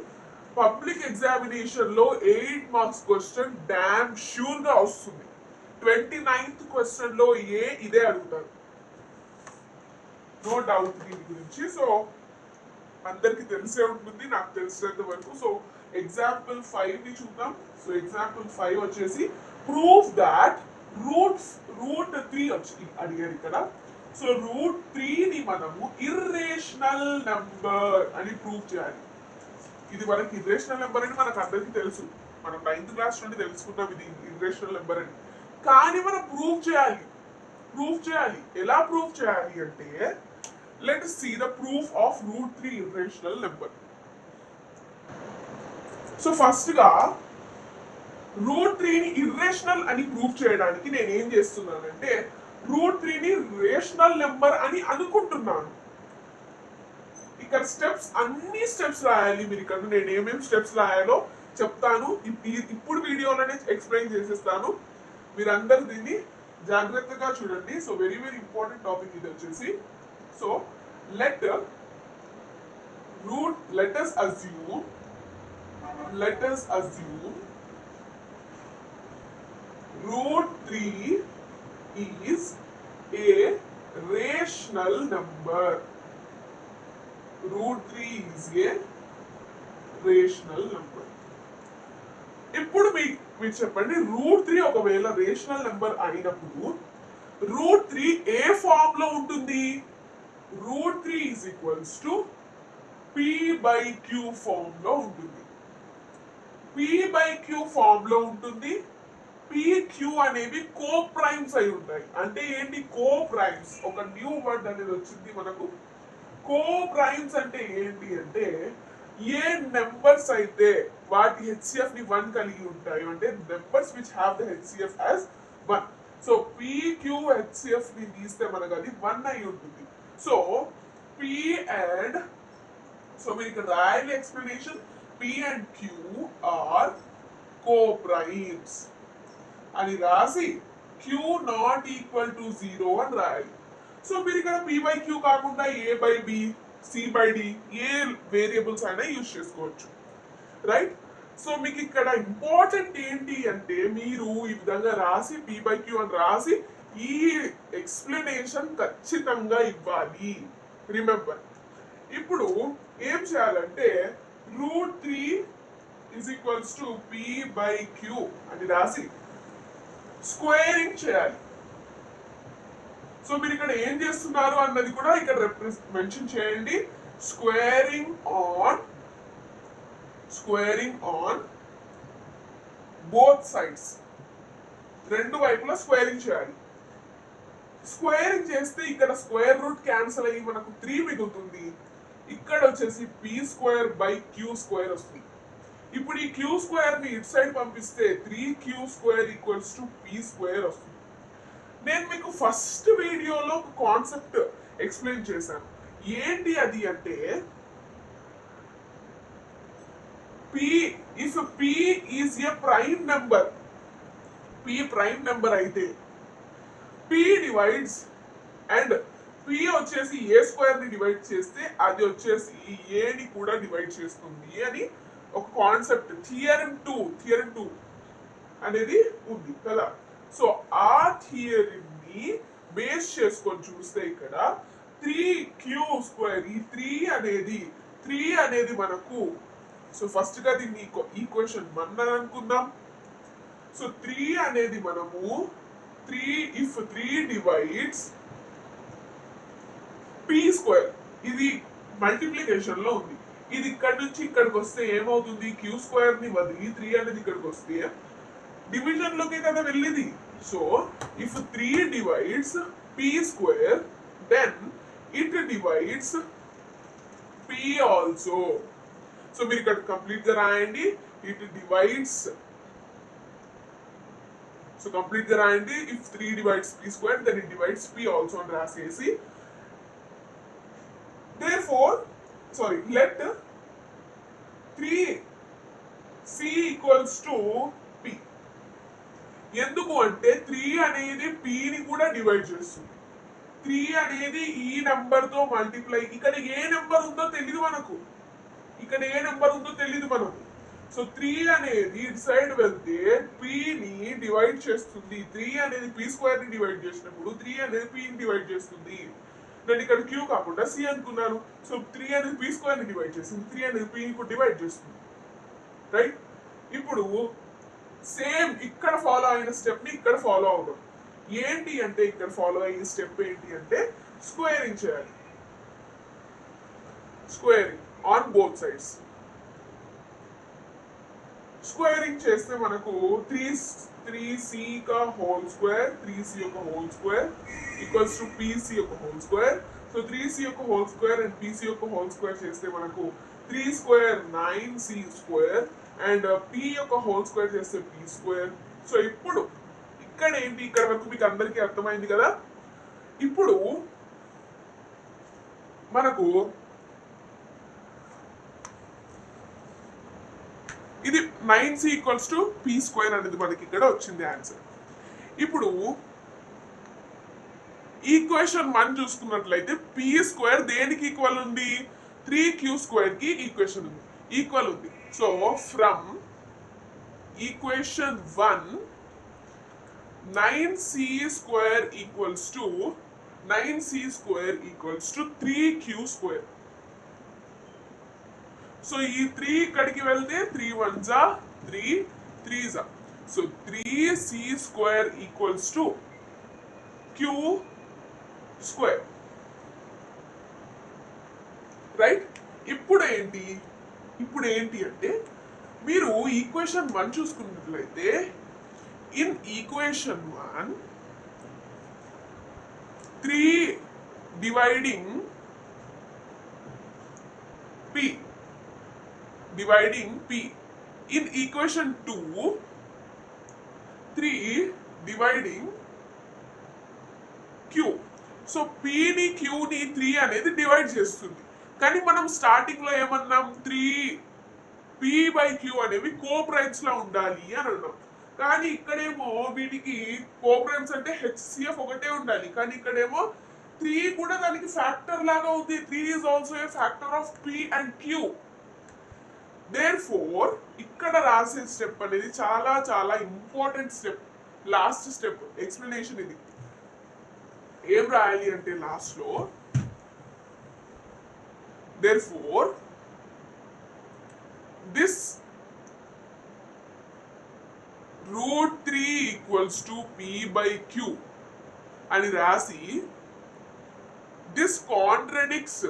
Public examination లో 8 మార్క్స్ క్వశ్చన్ డామ్ షూర్ గా వస్తుంది. 29th క్వశ్చన్ లో ఇదే అడుగుతారు, నో డౌట్ దీని గురించి. సో అందరికి తెలిసే ఉంటుంది నాకు తెలిసినంత వరకు. సో ఎగ్జాంపుల్ 5 ని చూద్దాం. సో ఎగ్జాంపుల్ 5 వచ్చేసి ప్రూఫ్ దాట్ రూట్ 3 వచ్చి అడిగారు ఇక్కడ. సో రూట్ 3 ని మనము ఇర్రేషనల్ నెంబర్ అని ప్రూవ్ చేయాలి. ఇది మనకి ఇర్రేషనల్ నెంబర్ అని మనకు అందరికీ తెలుసు, మనం 9th క్లాస్ నుండి తెలుసుకున్నాం ఇది ఇర్రేషనల్ నెంబర్ అని. కానీ మనం ప్రూవ్ చేయాలి. ఎలా ప్రూవ్ చేయాలి అంటే, let us see the proof of root 3 irrational number. So first గా రూట్ 3 ని ఇర్రేషనల్ అని ప్రూవ్ చేయడానికి నేను ఏం చేస్తున్నానంటే రూట్ 3 ని రేషనల్ నెంబర్ అని అనుకుంటున్నాను. ఇక్కడ స్టెప్స్ అన్ని స్టెప్స్ రాయాలి. మీరు ఇక్కడ నేను ఏమేమి స్టెప్స్ రాయాలో చెప్తాను, ఇప్పుడు వీడియోలోనే ఎక్స్ప్లెయిన్ చేసేస్తాను. మీరందరూ దీన్ని జాగ్రత్తగా చూడండి. సో వెరీ ఇంపార్టెంట్ టాపిక్ ఇది వచ్చేసి. So let us assume root 3 is a rational number. Root 3 is a rational number. ఇప్పుడు మీరు చెప్పండి, రూట్ 3 ఒకవేళ రేషనల్ నెంబర్ అయినప్పుడు రూట్ 3 ఏ ఫామ్ లో ఉంటుంది? Root 3 is equals to p/q form లో ఉంటుంది. p/q ఫామ్ లో ఉంటుంది. pq అనేవి కో ప్రైమ్స్ అయి ఉంటాయి. అంటే ఏంటి కో ప్రైమ్స్? ఒక న్యూ వర్డ్ అనేది వచ్చింది మనకు. కో ప్రైమ్స్ అంటే ఏంటి అంటే ఏ నెంబర్స్ అయితే వాటి హెచ్సిఎఫ్ ని 1 కలిగి ఉంటాయి, అంటే numbers which have the HCF as 1. So pq HCF ని తీస్తే మనకు అది 1 అయి ఉంటుంది. సో p and సో మీరు ఇక్కడ రాయాలి explanation, p and q are coprimes అని రాసి q నాట్ ఈక్వల్ టు 0 అని రాయాలి. సో మీరు ఇక్కడ p/q కాకుండా a/b, c/d ఏ వేరియబుల్స్ అయినా యూజ్ చేసుకోవచ్చు, రైట్? సో మీకు ఇక్కడ ఇంపార్టెంట్ ఏంటి అంటే మీరు ఈ విధంగా రాసి p/q అని రాసి ఈ ఎక్స్ప్లెనేషన్ ఖచ్చితంగా ఇవ్వాలి. రిమెంబర్, ఇప్పుడు ఏం చేయాలంటే route 3 is equals to p/q అని రాసి స్క్వేరింగ్ చేయాలి. సో మీరు ఇక్కడ ఏం చేస్తున్నారు అన్నది కూడా ఇక్కడ మెన్షన్ చేయండి. స్క్వేరింగ్ ఆన్ బోత్ సైడ్స్, రెండు వైపులా స్క్వేరింగ్ చేయాలి. స్క్వేరింగ్ చేస్తే ఇక్కడ స్క్వేర్ రూట్ క్యాన్సిల్ అయ్యి మనకు 3 మిగులుతుంది. ఇక్కడ వచ్చేసి p²/q² వస్తుంది. ఇప్పుడు ఈ q² ని ఇటు సైడ్ పంపిస్తే 3q² ఈక్వల్స్ టు p² వస్తుంది. నేను మీకు ఫస్ట్ వీడియోలో ఒక కాన్సెప్ట్ ఎక్స్ప్లెయిన్ చేశాను. ఏంటి అది అంటే if p is a prime number, p prime number అయితే p డివైడ్స్ అండ్ p వచ్చేసి a² ని డివైడ్ చేస్తే అది వచ్చేసి a ని కూడా డివైడ్ చేస్తుంది అని ఒక కాన్సెప్ట్ థియరమ్ టూ అనేది ఉంది కదా. సో ఆ థియరీని బేస్ చేసుకొని చూస్తే ఇక్కడ 3q², ఈ 3 అనేది మనకు, సో ఫస్ట్ గా దీన్ని ఈక్వేషన్ 1 అని అనుకుందాం. సో 3 అనేది మనము 3 డివైడ్స్ p², ఇది మల్టిప్లికేషన్ లో ఉంది. ఇది ఇక్కడ నుంచి ఇక్కడికి వస్తే ఏమవుతుంది, q² ని వదిలి 3 అనేది ఇక్కడికి వస్తే డివిజన్ లోకే కదా వెళ్ళింది. So if 3 divides p², then it divides p also. So మీరు ఇక్కడ కంప్లీట్ గా రాయండి, ఇట్ డివైడ్స్. సో కంప్లీట్ గా రాయండి, if 3 divides p², then it divides p also అని రాసేసి, let 3c equals to p. ఎందుకు అంటే 3 అనేది p ని కూడా డివైడ్ చేస్తుంది. 3 అనేది ఈ నెంబర్ తో మల్టిప్లై, ఇక్కడ ఏ నెంబర్ ఉందో తెలియదు మనకు, సో 3 అనేది ఇటు సైడ్ వెళ్తే p ని డివైడ్ చేస్తుంది. 3 అనేది p² ని డివైడ్ చేసినప్పుడు 3 అనేది p ని డివైడ్ చేస్తుంది. నేను ఇక్కడ q కాకుండా c అనుకున్నాను. సో 3 అనేది p² ని డివైడ్ చేస్తుంది, 3 అనేది p ని డివైడ్ చేస్తుంది, రైట్. ఇప్పుడు సేమ్ ఇక్కడ ఫాలో అయిన స్టెప్ ని ఇక్కడ ఫాలో అవుతాం. ఏంటి అంటే ఇక్కడ ఫాలో అయ్యే స్టెప్ ఏంటి అంటే స్క్వేరింగ్ చేయాలి. Squaring on both sides. Squaring చేస్తే మనకు 3c का होल स्क्वायर, 3c యొక్క whole square equals to pc యొక్క హోల్ స్క్వేర్. సో 3c యొక్క హోల్ స్క్వేర్ అండ్ pc యొక్క హోల్ స్క్వేర్ చేస్తే మనకు 3² 9c² అండ్ p యొక్క హోల్ స్క్వేర్ చేస్తే p². సో ఇప్పుడు ఇక్కడ ఏంటి, ఇక్కడ వరకు మీకు అందరికీ అర్థమైంది కదా. ఇప్పుడు మనకు ఇది 9c ఈక్వల్స్ టు p² అనేది మనకి ఇక్కడ వచ్చింది ఆన్సర్. ఇప్పుడు ఈక్వేషన్ 1 చూసుకున్నట్లయితే p² దేనికి ఈక్వల్ ఉంది, 3q² కి ఈక్వల్ ఉంది. So from equation 1 9c² equals to 3q². So ఈ 3 ఇక్కడికి వెళ్తే 3 1s 3 3s. So 3c² equals to q², right. ఇప్పుడు ఏంటి అంటే మీరు ఈక్వేషన్ 1 చూసుకున్నట్లయితే in equation 1 3 dividing p. In equation 2 3 dividing q. So p ని q ని 3 అనేది డివైడ్ చేస్తుంది. కానీ మనం స్టార్టింగ్ లో ఏమన్నాం, 3p/q అనేవి కోప్రైమ్స్ లా ఉండాలి అని అన్నాం. కానీ ఇక్కడేమో వీటికి కోప్రైమ్స్ అంటే HCF ఒకటే ఉండాలి, కానీ ఇక్కడేమో 3 కూడా దానికి ఫ్యాక్టర్ లాగా ఉంది. 3 is also a factor of p and q. Therefore ఇక్కడ రాసే స్టెప్ అనేది చాలా చాలా important step, last step explanation. ఇది ఏం రాయాలి అంటే లాస్ట్ లో, therefore this √3 equals to p/q అని రాసి, దిస్ కాంట్రడిక్ట్స్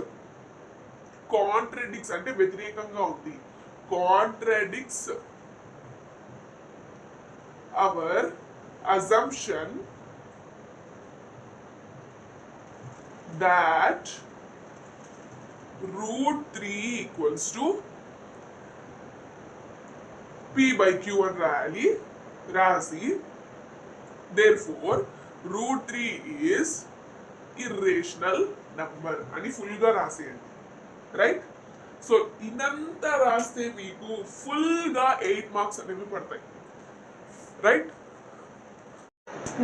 అంటే వ్యతిరేకంగా ఉంది, contradicts our assumption that √3 equals to p/q అని రాసి, therefore √3 is irrational number అని ఫుల్ గా రాసేయండి, రైట్. సో ఇదంతా రాస్తే మీకు ఫుల్ గా 8 మార్క్స్ అనేవి పడతాయి, రైట్.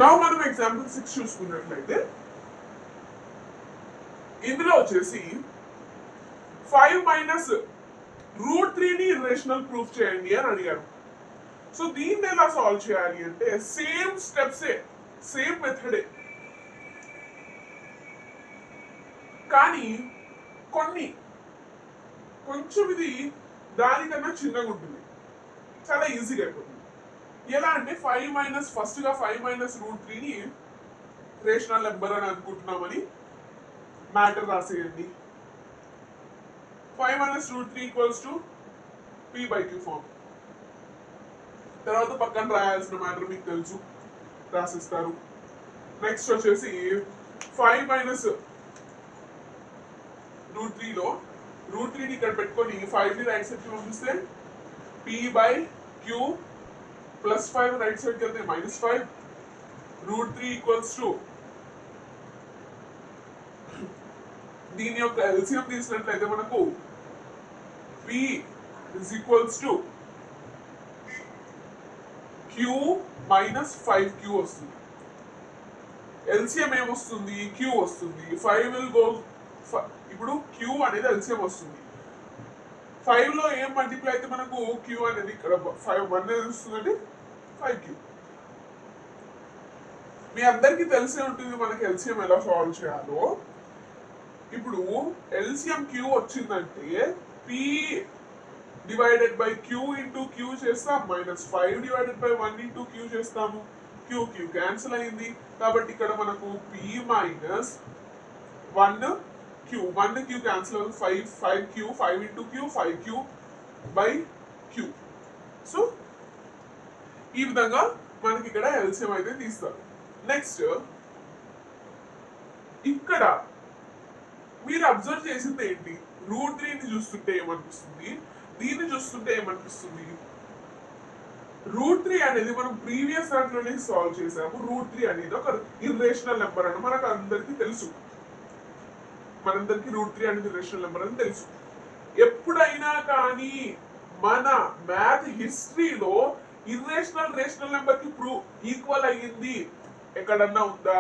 నా మనం ఎగ్జాంపుల్ 6 చూసుకున్నట్లయితే ఇందులో వచ్చేసి 5 - √3ని ఇర్రేషనల్ ప్రూఫ్ చేయండి అని అడిగారు. సో దీన్ని ఎలా సాల్వ్ చేయాలి అంటే సేమ్ స్టెప్సే, సేమ్ మెథడే, కానీ కొంచెం ఇది దానికన్నా చిన్నగా ఉంటుంది, చాలా ఈజీగా అయిపోతుంది. ఎలా అంటే 5 మైనస్ ఫస్ట్గా 5 మైనస్ √3ని రేషనల్ నెంబర్ అని అనుకుంటున్నామని మ్యాటర్ రాసేయండి. 5 minus √3 equals to p/q form. తర్వాత పక్కన రాయాల్సిన మ్యాటర్ మీకు తెలుసు, రాసిస్తారు. నెక్స్ట్ వచ్చేసి 5 మైనస్ √3లో √3ని ఇక్కడ పెట్టుకొని 5ని రైట్ సైడ్కి పంపిస్తే p/q ప్లస్ 5 రైట్ సైడ్కి వెళ్తే -5. √3 ఈక్వల్స్ టు దీని యొక్క ఎల్సిఎం తీసినట్లయితే మనకు p is equals to q minus 5q వస్తుంది. ఎల్సిఎం ఏమొస్తుంది? q వస్తుంది. 5 విల్ గో, ఇప్పుడు q అనేది ఎల్సిఎం వస్తుంది. 5లో ఏం మల్టిప్లై అయితే మనకు q అనేది ఇక్కడ 1 అనేది వస్తుందంటే 5q. మీ అందరికీ తెలిసే ఉంటుంది మనకి ఎల్సిఎం ఎలా సాల్వ్ చేయాలో. ఇప్పుడు ఎల్సిఎం q వచ్చిందంటే p divided by q into q చేస్తాం, -5 డివైడెడ్ బై 1 ఇంటూ q చేస్తాము. q క్యాన్సిల్ అయింది కాబట్టి ఇక్కడ మనకు p మైనస్ 1q క్యాన్సిల్ అవుతుంది. 5q 5 into q 5q by q. So ఈ విధంగా మనకి ఇక్కడ ఎల్సిఎం అయితే తీస్తారు. నెక్స్ట్ ఇక్కడ మీరు అబ్జర్వ్ చేసింది ఏంటి? √3ని చూస్తుంటే ఏమనిపిస్తుంది, దీన్ని చూస్తుంటే ఏమనిపిస్తుంది? √3 అనేది మనం ప్రీవియస్ దాంట్లోనే సాల్వ్ చేసాము. √3 అనేది ఒక ఇర్రేషనల్ నెంబర్ అని మనకు అందరికీ తెలుసు. మనందరికీ √3 అనేది ఇర్రేషనల్ నెంబర్ అని తెలుసు. ఎప్పుడైనా కానీ మన మ్యాథ్ హిస్టరీలో రేషనల్ నెంబర్ కి ఈక్వల్ అయ్యింది ఎక్కడన్నా ఉందా?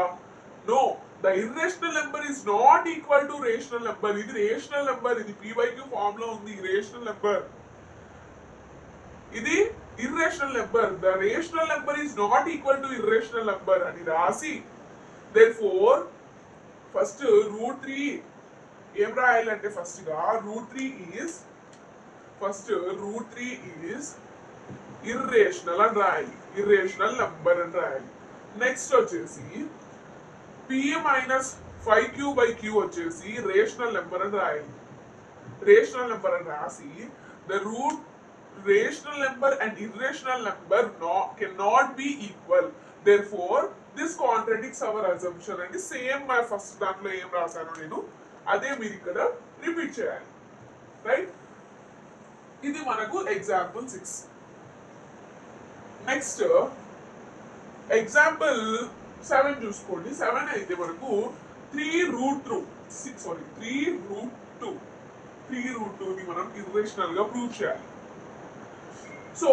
No, the irrational number is not equal to rational number. ఇది రేషనల్ నెంబర్, ఇది p/q ఫార్మ్ లో ఉంది. రేషనల్ నెంబర్, ఇది irrational number. The rational number is not equal to irrational number అని రాసి, దేర్ఫోర్ ఫస్ట్ √3 ఏం రాయాలంటే √3 ఈజ్ ఇర్రేషనల్ అని రాయాలి, ఇర్రేషనల్ నెంబర్ అని రాయాలి. నెక్స్ట్ వచ్చేసి p మైనస్ 5q/q వచ్చేసి రేషనల్ నెంబర్ అని రాయాలి. రేషనల్ నెంబర్ అని రాసి the rational number and irrational number cannot be equal, therefore this contradicts hour assumption అని సేమ్ మా ఫస్ట్ దాంట్లో ఏం రాశాను నేను అదే మీరు ఇక్కడ రిపీట్ చేయాలి. రైట్, ఇది మనకు ఎగ్జాంపుల్ 6. నెక్స్ట్ ఎగ్జాంపుల్ 7 చూసుకోండి. 7 అయితే మనకు 3√2ని మనం ఇర్రేషనల్ గా ప్రూవ్ చేయాలి. సో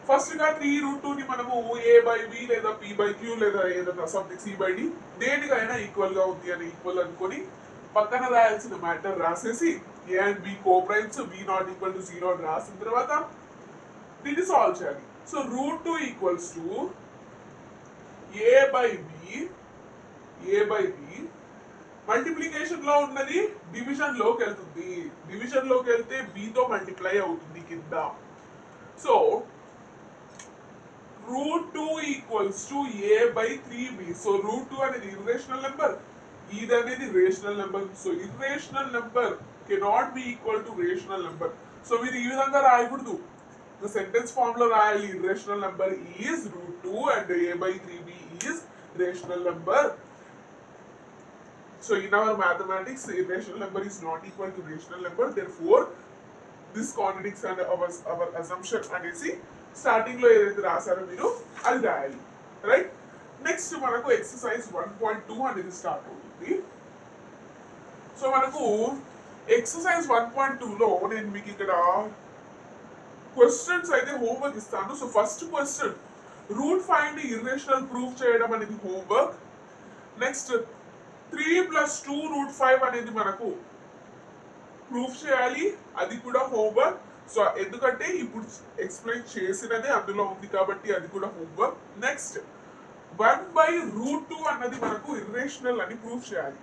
ఫస్ట్ గా 3√2ని మనము a/b లేదా p/q లేదా ఏదైనా సంథింగ్ c/d దేనికైనా ఈక్వల్ గా ఉంది అని ఈక్వల్ అనుకొని పక్కన రాయాల్సిన మ్యాటర్ రాసేసి a and b coprimes, b not equal to 0 అని రాసిన తర్వాత దీన్ని సాల్వ్ చేయాలి. So √2 equals to a/b multiplication లో ఉన్నది డివిజన్ లోకి వెళ్తుంది. డివిజన్ లోకి వెళ్తే b తో మల్టిప్లై అవుతుంది కింద. So √2 equals to a/3b. So √2 అనేది ఇర్రేషనల్ నెంబర్, ఇది అనేది rational number. So irrational number cannot be equal to rational number. So మీరు ఈ విధంగా రాయకూడదు, సెంటెన్స్ ఫార్మ్ లో రాయాలి. Irrational number is √2 and a/3b is rational number. So in our mathematics, irrational number is not equal to rational number. Therefore, this contradicts our assumption అనేసి starting లో ఏదైతే రాసారో మీరు అది రాయాలి. రైట్, నెక్స్ట్ మనకు ఎక్సర్సైజ్ 1.2 అనేది స్టార్ట్ అవుతుంది. సో మనకు ఎక్సర్సైజ్ 1.2లో నేను మీకు ఇక్కడ క్వశ్చన్స్ అయితే హోంవర్క్ ఇస్తాను. సో ఫస్ట్ క్వశ్చన్ √5 ని ఇర్రేషనల్ ప్రూఫ్ చేయడం అనేది హోంవర్క్. నెక్స్ట్ 3 + 2 √5 అనేది మనకు ప్రూఫ్ చేయాలి, అది కూడా హోంవర్క్. సో ఎందుకంటే ఇప్పుడు ఎక్స్ప్లెయిన్ చేసినదే అందులో ఉంది కాబట్టి అది కూడా హోంవర్క్. నెక్స్ట్ 1/√2 అన్నది మనకు ఇర్రేషనల్ అని ప్రూవ్ చేయాలి.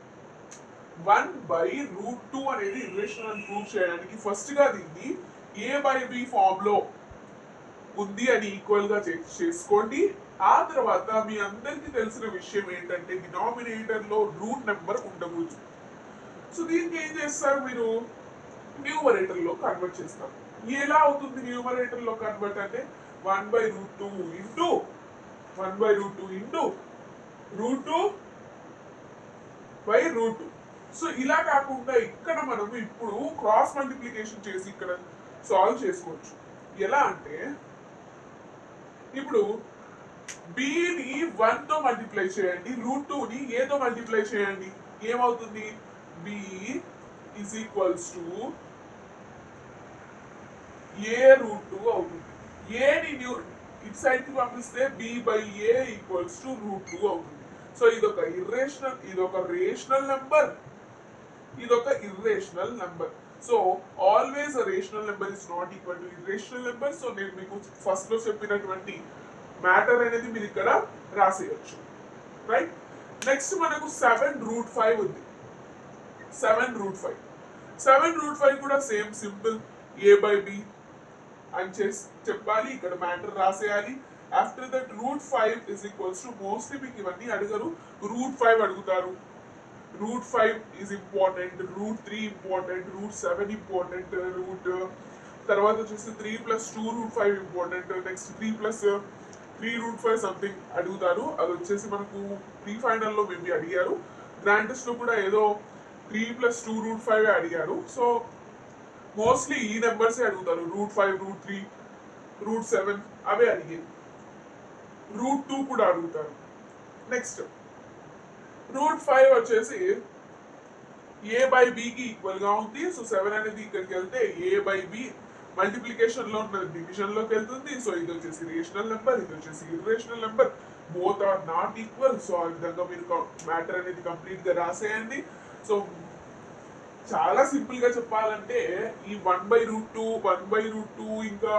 1/√2 అనేది ఇర్రేషనల్ అని ప్రూవ్ చేయడానికి ఫస్ట్ గా దీన్ని a/b ఫామ్ లో ఉంది అని ఈక్వల్ గా చేసుకోండి. ఆ తర్వాత మీ అందరికీ తెలిసిన విషయం ఏంటంటే డినామినేటర్ లో రూట్ నెంబర్ ఉండకూడదు. సో దీనికి ఏం చేస్తారు, మీరు న్యూమరేటర్ లో కన్వర్ట్ చేస్తారు. ఎలా అవుతుంది న్యూమరేటర్ లో కన్వర్ట్ అంటే 1/√2 ఇంటూ 1/√2 ఇంటూ √2/√2. సో ఇలా కాకుండా ఇక్కడ మనము ఇప్పుడు క్రాస్ మల్టిప్లికేషన్ చేసి ఇక్కడ సాల్వ్ చేసుకోవచ్చు. ఎలా అంటే ఇప్పుడు బిని 1 తో మల్టిప్లై చేయండి, √2ని a తో మల్టిప్లై చేయండి. ఏమవుతుంది, b is equals to a√2 అవుతుంది. ఏని ఇటు సైడ్ కి పంపిస్తే b/a ఈక్వల్స్ టు √2 అవుతుంది. సో ఇదొక ఇర్రేషనల్, ఇదొక రేషనల్ నెంబర్, ఇదొక irrational number. So always a rational number is not equal to irrational number. So నేను మీకు ఫస్ట్ లో చెప్పినటువంటి మ్యాటర్ అనేది మీరు ఇక్కడ రాసేయచ్చు, రైట్. నెక్స్ట్ మనకు 7√5 ఉంది. 7√5 కూడా సేమ్ సింపుల్ a/b అని చెప్పాలి, ఇక్కడ మ్యాటర్ రాసేయాలి. After that √5 is equals to, mostly మీకు ఇవన్నీ అడగరు, √5 అడుగుతారు. √5 ఈజ్ ఇంపార్టెంట్, √3 ఇంపార్టెంట్, √7 ఇంపార్టెంట్, తర్వాత వచ్చేసి 3 + 2√5 ఇంపార్టెంట్. నెక్స్ట్ 3 + 3√5 సంథింగ్ అడుగుతారు. అది వచ్చేసి మనకు ప్రీ ఫైనల్ లో మేబీ అడిగారు, గ్రాండ్ టెస్ట్ లో కూడా ఏదో 3 + 2√5 అడిగారు. సో మోస్ట్లీ ఈ నెంబర్సే అడుగుతారు, √5, √3, √7 అవే అడిగేది. √2 కూడా అడుగుతారు. నెక్స్ట్ √5 వచ్చేసి a/b కి ఈక్వల్ గా ఉంది. సో 7 అనేది ఇక్కడికి వెళ్తే a/b మల్టిప్లికేషన్ లో ఉన్న డివిజన్ లోకి వెళ్తుంది. సో ఇది వచ్చేసి రేషనల్ నెంబర్, ఇది వచ్చేసి irrational number, both are not equal. So ఆ విధంగా మీరు మ్యాటర్ అనేది కంప్లీట్ గా రాసేయండి. సో చాలా సింపుల్ గా చెప్పాలంటే ఈ 1/√2, 1/√2 ఇంకా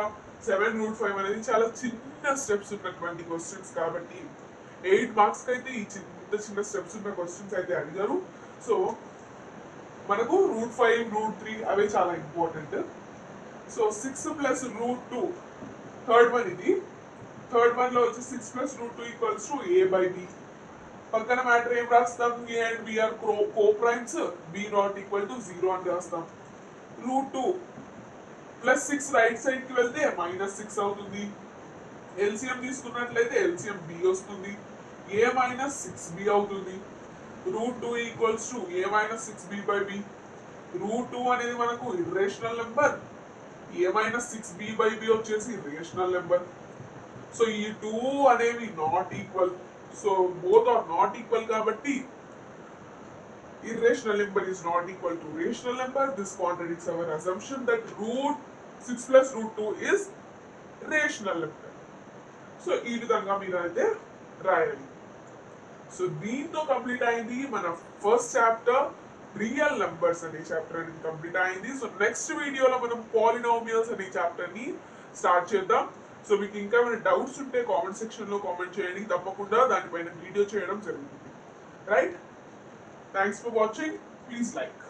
7√5 అనేది చాలా చిన్న స్టెప్స్ ఉన్నటువంటి క్వశ్చన్స్ కాబట్టి 8 మార్క్స్ కి అయితే ఈ చిన్న స్టెప్స్ ఉన్న క్వశ్చన్స్ అయితే అడిగారు. సో మనకు √5, √3 అవే చాలా ఇంపార్టెంట్. సో 6 + √2 థర్డ్ వన్ ఇది. థర్డ్ వన్ లో వచ్చి 6 + √2 ఈక్వల్స్ టు a/b. పక్కన మ్యాటర్ ఏం రాస్తాం, a and b are coprimes, b not equal to 0 అని రాస్తాం. √2 + 6 రైట్ సైడ్ కి వెళ్తే -6 అవుతుంది. ఎల్సిఎం తీసుకున్నట్లయితే ఎల్సిఎం b వస్తుంది, a - 6b అవుతుంది. √2 ఈక్వల్స్ టు a - 6b/b. √2 అనేది మనకు ఇర్రేషనల్ నెంబర్, a - 6b/b వచ్చేసి రేషనల్ నెంబర్. సో ఈ 2 అనేవి not equal. So both are not equal కాబట్టి irrational number is not equal to rational number. This contradicts our assumption that √6 + √2 is rational number. So ఈ విధంగా మీరు అయితే రాయాలి. So దీంతో కంప్లీట్ అయింది మన ఫస్ట్ చాప్టర్, రియల్ నంబర్స్ అనే చాప్టర్ అనేది కంప్లీట్ అయింది. సో నెక్స్ట్ వీడియోలో మనం పాలినామియల్స్ అనే చాప్టర్ ని స్టార్ట్ చేద్దాం. సో మీకు ఇంకా ఏమైనా డౌట్స్ ఉంటే కామెంట్ సెక్షన్ లో కామెంట్ చేయండి, తప్పకుండా దానిపైన వీడియో చేయడం జరుగుతుంది, right. Thanks for watching, please like.